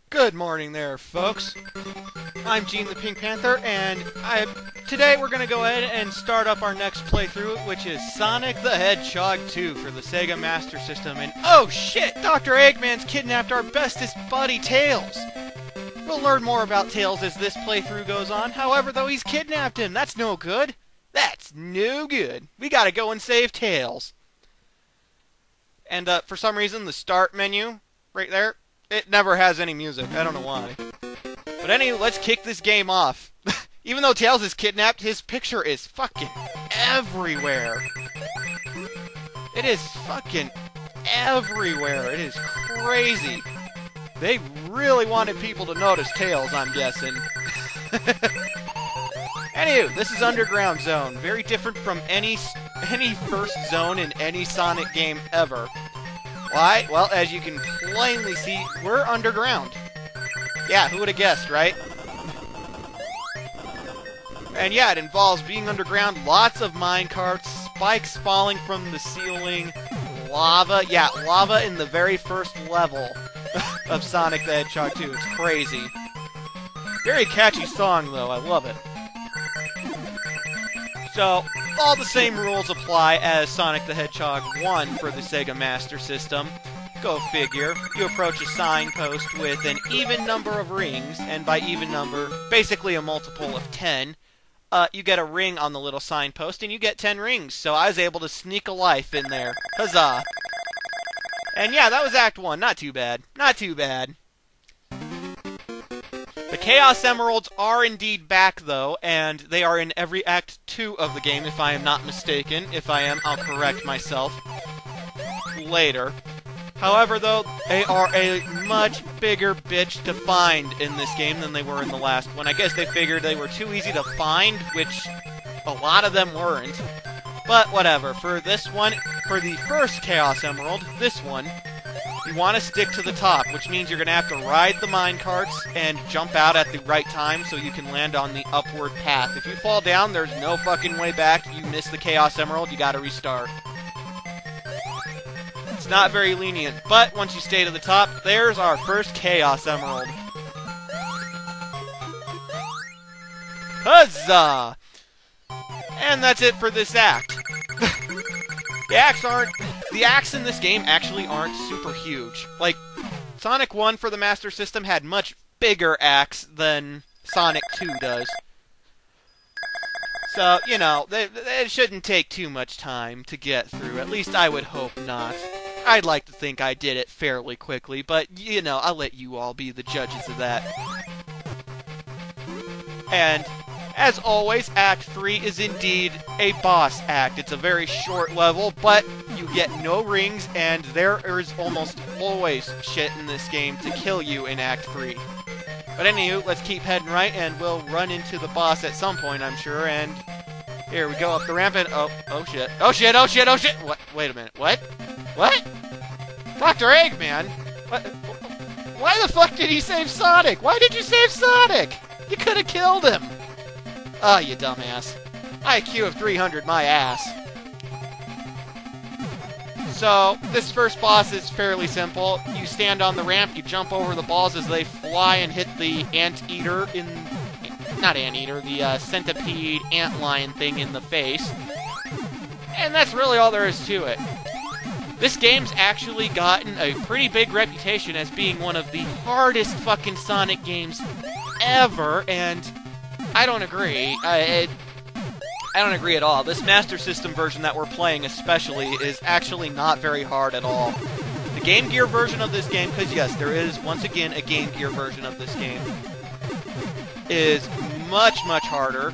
Good morning there, folks. I'm Gene the Pink Panther, and today we're going to go ahead and start up our next playthrough, which is Sonic the Hedgehog 2 for the Sega Master System. And oh shit, Doctor Eggman's kidnapped our bestest buddy, Tails. We'll learn more about Tails as this playthrough goes on. However, though, he's kidnapped him. That's no good. That's no good. We gotta go and save Tails. And for some reason, the start menu, right there, it never has any music. I don't know why. But anyway, let's kick this game off. Even though Tails is kidnapped, his picture is fucking everywhere. It is fucking everywhere. It is crazy. They really wanted people to notice Tails, I'm guessing. Anywho, this is Underground Zone. Very different from any first zone in any Sonic game ever. Why? Well, as you can plainly see, we're underground. Yeah, who would have guessed, right? And yeah, it involves being underground, lots of minecarts, spikes falling from the ceiling, lava. Yeah, lava in the very first level of Sonic the Hedgehog 2. It's crazy. Very catchy song, though. I love it. So, all the same rules apply as Sonic the Hedgehog 1 for the Sega Master System. Go figure. You approach a signpost with an even number of rings, and by even number, basically a multiple of 10. You get a ring on the little signpost, and you get 10 rings. So I was able to sneak a life in there. Huzzah! And yeah, that was Act 1. Not too bad. Not too bad. The Chaos Emeralds are indeed back, though, and they are in every Act 2 of the game, if I am not mistaken. If I am, I'll correct myself later. However, though, they are a much bigger bitch to find in this game than they were in the last one. I guess they figured they were too easy to find, which a lot of them weren't. But whatever. For this one, for the first Chaos Emerald, this one, you want to stick to the top, which means you're going to have to ride the minecarts and jump out at the right time so you can land on the upward path. If you fall down, there's no fucking way back. You miss the Chaos Emerald, you got to restart. It's not very lenient, but once you stay to the top, there's our first Chaos Emerald. Huzzah! And that's it for this act. The acts in this game actually aren't super huge. Like, Sonic 1 for the Master System had much bigger acts than Sonic 2 does. So, you know, it shouldn't take too much time to get through. At least I would hope not. I'd like to think I did it fairly quickly, but, you know, I'll let you all be the judges of that. And as always, Act 3 is indeed a boss act. It's a very short level, but you get no rings, and there is almost always shit in this game to kill you in Act 3. But anywho, let's keep heading right, and we'll run into the boss at some point, I'm sure, and here we go up the ramp, and oh shit, oh shit, oh shit, oh shit! What? Wait a minute, what? What? Dr. Eggman? What? Why the fuck did he save Sonic? Why did you save Sonic? You could have killed him! Ah, you dumbass. IQ of 300, my ass. So, this first boss is fairly simple. You stand on the ramp, you jump over the balls as they fly and hit the anteater in... Not anteater, the centipede antlion thing in the face. And that's really all there is to it. This game's actually gotten a pretty big reputation as being one of the hardest fucking Sonic games ever, and I don't agree. I don't agree at all. This Master System version that we're playing especially is actually not very hard at all. The Game Gear version of this game, because yes, there is once again a Game Gear version of this game, is much, much harder.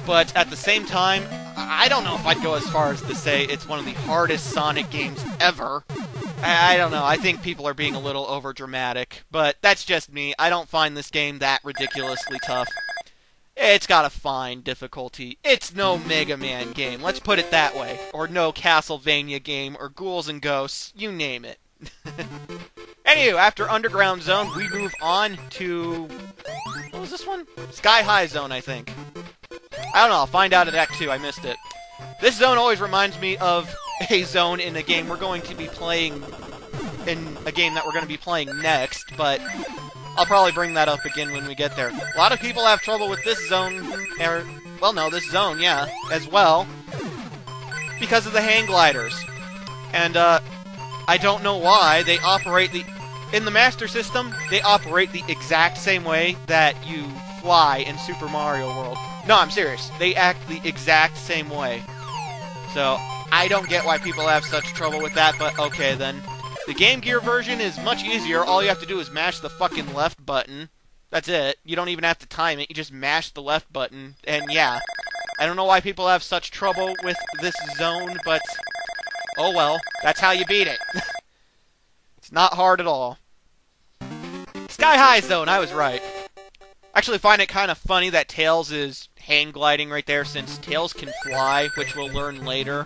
But at the same time, I don't know if I'd go as far as to say it's one of the hardest Sonic games ever. I don't know. I think people are being a little over-dramatic. But that's just me. I don't find this game that ridiculously tough. It's got a fine difficulty. It's no Mega Man game, let's put it that way. Or no Castlevania game, or Ghouls and Ghosts, you name it. Anywho, after Underground Zone, we move on to... What was this one? Sky High Zone, I think. I don't know, I'll find out at Act 2, I missed it. This zone always reminds me of a zone in a game we're going to be playing... in a game that we're going to be playing next, but I'll probably bring that up again when we get there. A lot of people have trouble with this zone, well, no, this zone, yeah, as well, because of the hang gliders. And, I don't know why they operate in the Master System, they operate the exact same way that you fly in Super Mario World. No, I'm serious. They act the exact same way. So, I don't get why people have such trouble with that, but okay then. The Game Gear version is much easier. All you have to do is mash the fucking left button. That's it. You don't even have to time it. You just mash the left button. And yeah, I don't know why people have such trouble with this zone, but oh well. That's how you beat it. It's not hard at all. Sky High Zone, I was right. Actually find it kind of funny that Tails is hang gliding right there, since Tails can fly, which we'll learn later.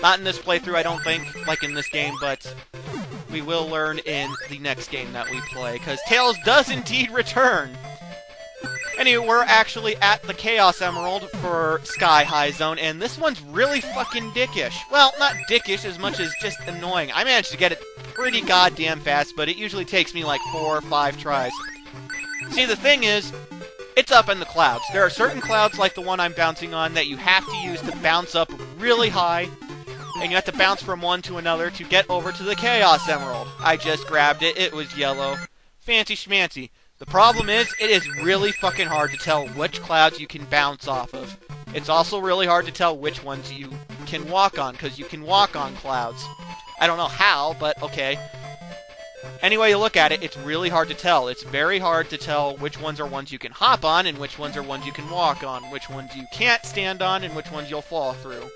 Not in this playthrough, I don't think, like in this game, but we will learn in the next game that we play, because Tails does indeed return! Anyway, we're actually at the Chaos Emerald for Sky High Zone, and this one's really fucking dickish. Well, not dickish as much as just annoying. I managed to get it pretty goddamn fast, but it usually takes me like 4 or 5 tries. See, the thing is, it's up in the clouds. There are certain clouds, like the one I'm bouncing on, that you have to use to bounce up really high, and you have to bounce from one to another to get over to the Chaos Emerald. I just grabbed it. It was yellow. Fancy schmancy. The problem is, it is really fucking hard to tell which clouds you can bounce off of. It's also really hard to tell which ones you can walk on, because you can walk on clouds. I don't know how, but okay. Anyway you look at it, it's really hard to tell. It's very hard to tell which ones are ones you can hop on, and which ones are ones you can walk on, which ones you can't stand on, and which ones you'll fall through.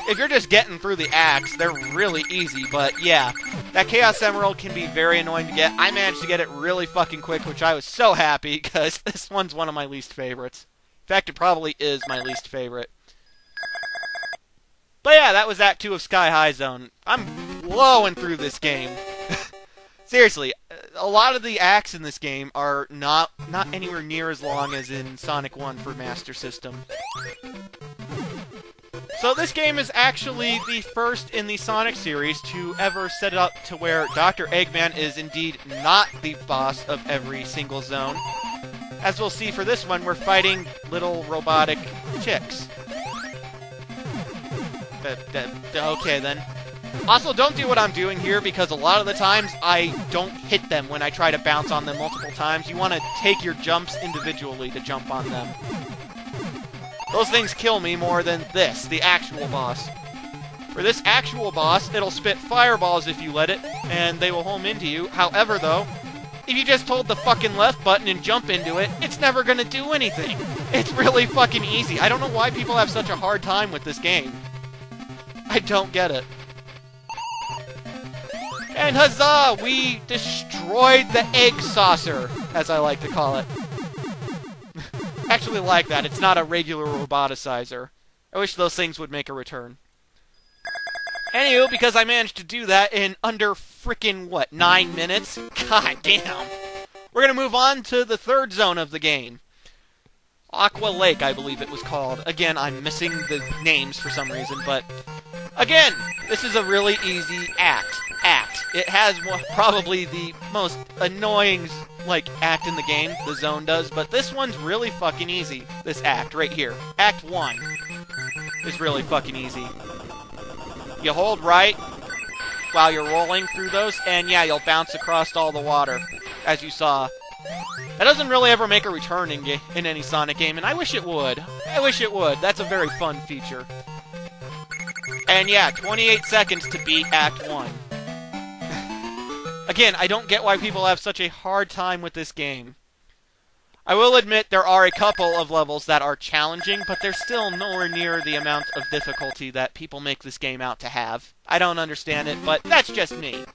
If you're just getting through the acts, they're really easy, but yeah. That Chaos Emerald can be very annoying to get. I managed to get it really fucking quick, which I was so happy, because this one's one of my least favorites. In fact, it probably is my least favorite. But yeah, that was Act 2 of Sky High Zone. I'm blowing through this game. Seriously, a lot of the acts in this game are not anywhere near as long as in Sonic 1 for Master System. So this game is actually the first in the Sonic series to ever set it up to where Doctor Eggman is indeed not the boss of every single zone. As we'll see for this one, we're fighting little robotic chicks. Okay then. Also, don't do what I'm doing here, because a lot of the times I don't hit them when I try to bounce on them multiple times. You want to take your jumps individually to jump on them. Those things kill me more than this, the actual boss. For this actual boss, it'll spit fireballs if you let it, and they will home into you. However, though, if you just hold the fucking left button and jump into it, it's never gonna do anything. It's really fucking easy. I don't know why people have such a hard time with this game. I don't get it. And huzzah! We destroyed the egg saucer, as I like to call it. Actually like that. It's not a regular roboticizer. I wish those things would make a return. Anywho, because I managed to do that in under frickin' what, 9 minutes? God damn. We're gonna move on to the third zone of the game. Aqua Lake, I believe it was called. Again, I'm missing the names for some reason, but again, this is a really easy act. It has probably the most annoying, act in the game, the zone does, but this one's really fucking easy. This act right here. Act 1 is really fucking easy. You hold right while you're rolling through those, and yeah, you'll bounce across all the water, as you saw. That doesn't really ever make a return in any Sonic game, and I wish it would. I wish it would. That's a very fun feature. And yeah, 28 seconds to beat Act 1. Again, I don't get why people have such a hard time with this game. I will admit there are a couple of levels that are challenging, but they're still nowhere near the amount of difficulty that people make this game out to have. I don't understand it, but that's just me.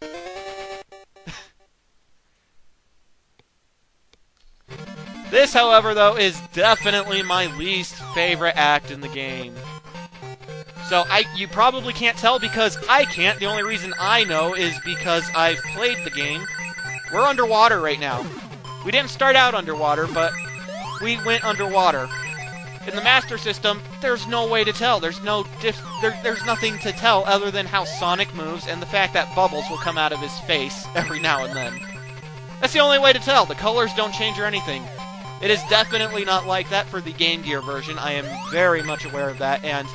This, however, though, is definitely my least favorite act in the game. So, you probably can't tell because I can't. The only reason I know is because I've played the game. We're underwater right now. We didn't start out underwater, but we went underwater. In the Master System, there's no way to tell. There's nothing to tell other than how Sonic moves and the fact that bubbles will come out of his face every now and then. That's the only way to tell. The colors don't change or anything. It is definitely not like that for the Game Gear version. I am very much aware of that, and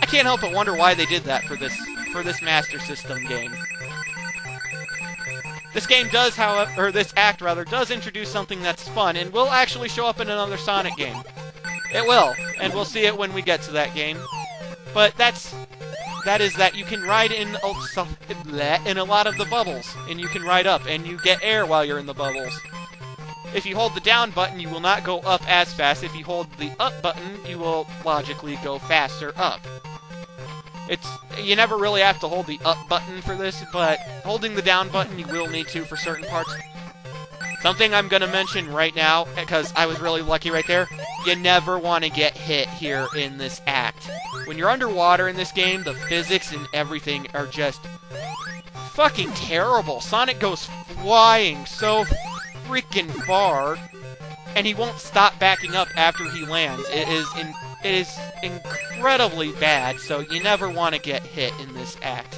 I can't help but wonder why they did that for this Master System game. This game does, however, or this act rather, does introduce something that's fun, and will actually show up in another Sonic game. It will, and we'll see it when we get to that game. But that is that you can ride in a lot of the bubbles, and you can ride up, and you get air while you're in the bubbles. If you hold the down button, you will not go up as fast. If you hold the up button, you will logically go faster up. You never really have to hold the up button for this, but holding the down button you will need to for certain parts. Something I'm going to mention right now, because I was really lucky right there, you never want to get hit here in this act. When you're underwater in this game, the physics and everything are just fucking terrible. Sonic goes flying so freaking far, and he won't stop backing up after he lands. It is incredibly bad, so you never want to get hit in this act.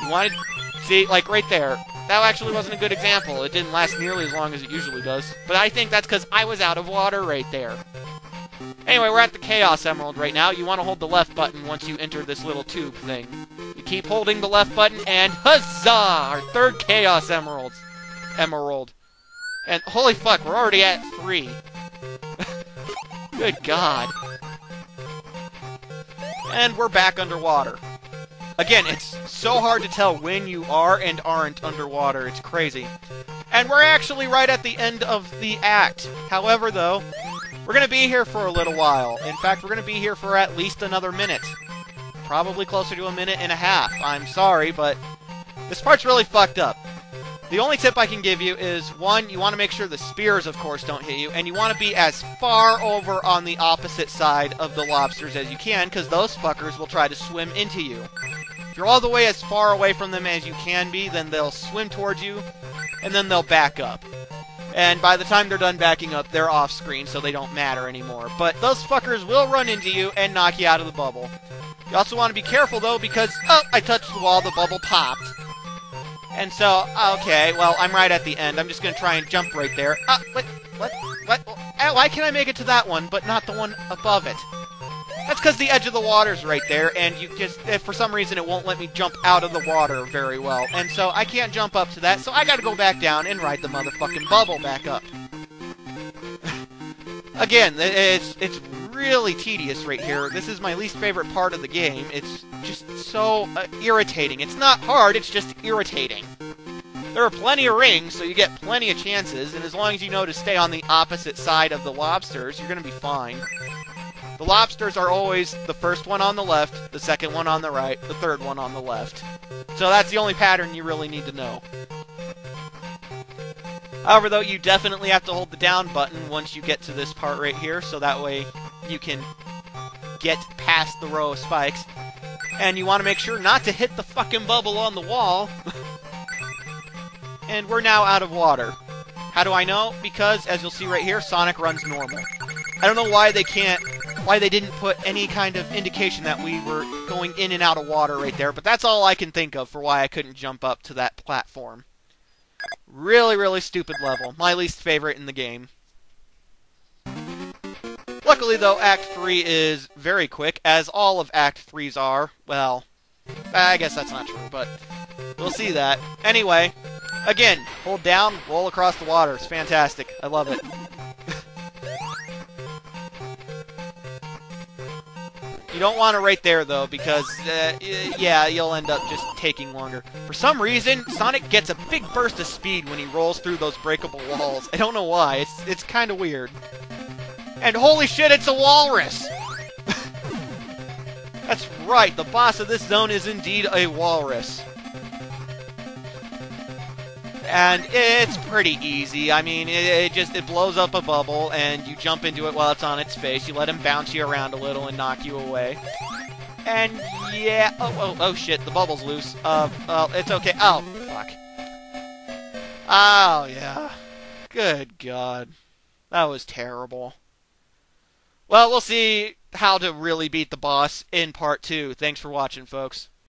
You want to see, like right there, that actually wasn't a good example. It didn't last nearly as long as it usually does, but I think that's because I was out of water right there. Anyway, we're at the Chaos Emerald right now. You want to hold the left button once you enter this little tube thing. You keep holding the left button, and huzzah! Our third Chaos Emerald. And holy fuck, we're already at 3. Good God. And we're back underwater. Again, it's so hard to tell when you are and aren't underwater. It's crazy. And we're actually right at the end of the act. However, though, we're going to be here for a little while. In fact, we're going to be here for at least another minute. Probably closer to a minute and a half. I'm sorry, but this part's really fucked up. The only tip I can give you is, one, you want to make sure the spears, of course, don't hit you, and you want to be as far over on the opposite side of the lobsters as you can, because those fuckers will try to swim into you. If you're all the way as far away from them as you can be, then they'll swim towards you, and then they'll back up. And by the time they're done backing up, they're off screen, so they don't matter anymore. But those fuckers will run into you and knock you out of the bubble. You also want to be careful, though, because, oh, I touched the wall, the bubble popped. And so, okay, well, I'm right at the end. I'm just going to try and jump right there. What? Why can I make it to that one, but not the one above it? That's because the edge of the water's right there, and you just, if for some reason it won't let me jump out of the water very well. And so I can't jump up to that, so I gotta go back down and ride the motherfucking bubble back up. Again, it's really tedious right here. This is my least favorite part of the game. It's just so irritating. It's not hard, it's just irritating. There are plenty of rings, so you get plenty of chances, and as long as you know to stay on the opposite side of the lobsters, you're gonna be fine. The lobsters are always the first one on the left, the second one on the right, the third one on the left. So that's the only pattern you really need to know. However, though, you definitely have to hold the down button once you get to this part right here, so that way you can get past the row of spikes. And you want to make sure not to hit the fucking bubble on the wall. And we're now out of water. How do I know? Because, as you'll see right here, Sonic runs normal. I don't know why they didn't put any kind of indication that we were going in and out of water right there, but that's all I can think of for why I couldn't jump up to that platform. Really, really stupid level. My least favorite in the game. Luckily, though, Act 3 is very quick, as all of Act 3's are. Well, I guess that's not true, but we'll see that. Anyway, again, hold down, roll across the water. It's fantastic. I love it. You don't want to right there, though, because, yeah, you'll end up just taking longer. For some reason, Sonic gets a big burst of speed when he rolls through those breakable walls. I don't know why. It's kind of weird. And holy shit, it's a walrus! That's right, the boss of this zone is indeed a walrus. And it's pretty easy. I mean, it blows up a bubble, and you jump into it while it's on its face. You let him bounce you around a little and knock you away. And yeah, oh shit, the bubble's loose. Well, it's okay. Oh, fuck. Oh, yeah. Good God. That was terrible. Well, we'll see how to really beat the boss in Part 2. Thanks for watching, folks.